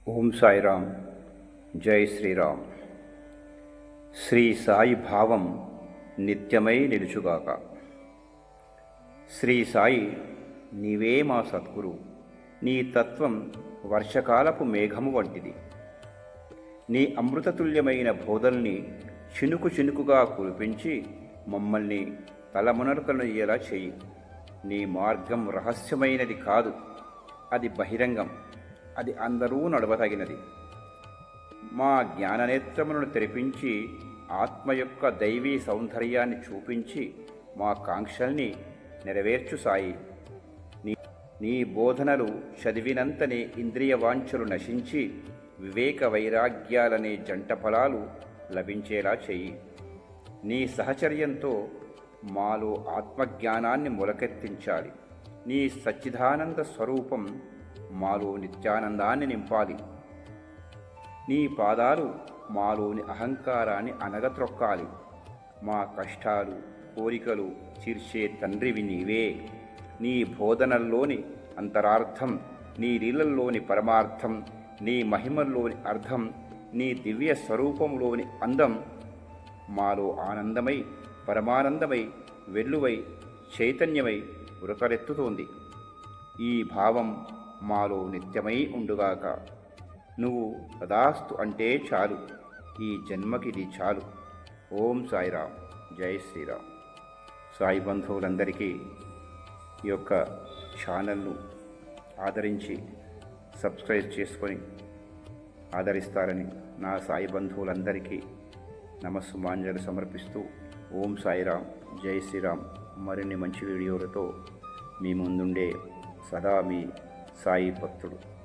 ఓం సాయిరామ్. జై శ్రీరామ్. శ్రీ సాయి భావం నిత్యమై నిలుచుగాక. శ్రీ సాయి, నీవే మా సద్గురు. నీ తత్వం వర్షకాలపు మేఘము వంటిది. నీ అమృతతుల్యమైన బోధల్ని చినుకు చినుకుగా కురిపించి మమ్మల్ని తలమునరుకనయ్యేలా చెయ్యి. నీ మార్గం రహస్యమైనది కాదు, అది బహిరంగం. అది అందరూ నడవతగినది. మా జ్ఞాననేత్రములను తెరిపించి ఆత్మ యొక్క దైవీ సౌందర్యాన్ని చూపించి మా కాంక్షల్ని నెరవేర్చు సాయి. నీ బోధనలు చదివినంతనే ఇంద్రియ వాంఛలు నశించి వివేక వైరాగ్యాలనే జంట ఫలాలు లభించేలా చెయ్యి. నీ సహచర్యంతో మాలో ఆత్మజ్ఞానాన్ని మొలకెత్తించాలి. నీ సచ్చిదానంద స్వరూపం మాలో నిత్యానందాన్ని నింపాలి. నీ పాదాలు మాలోని అహంకారాన్ని అనగత్రొక్కాలి. మా కష్టాలు కోరికలు తీర్చే తండ్రివి నీవే. నీ బోధనల్లోని అంతరార్థం, నీ లీలల్లోని పరమార్థం, నీ మహిమల్లోని అర్థం, నీ దివ్య స్వరూపంలోని అందం మాలో ఆనందమై పరమానందమై వెల్లువై చైతన్యమై ఉరకలెత్తుతోంది. ఈ భావం మాలో నిత్యమై ఉండుగాక. నువ్వు తదాస్తు అంటే చాలు. ఈ జన్మకిది చాలు. ఓం సాయిరామ్. జై శ్రీరామ్. సాయి బంధువులందరికీ ఈ యొక్క ఛానల్ను ఆదరించి సబ్స్క్రైబ్ చేసుకొని ఆదరిస్తారని నా సాయి బంధువులందరికీ నమస్సుమాంజలి సమర్పిస్తూ ఓం సాయిరామ్. జై శ్రీరామ్. మరిన్ని మంచి వీడియోలతో మీ ముందుండే సదా మీ సాయి భక్తుడు.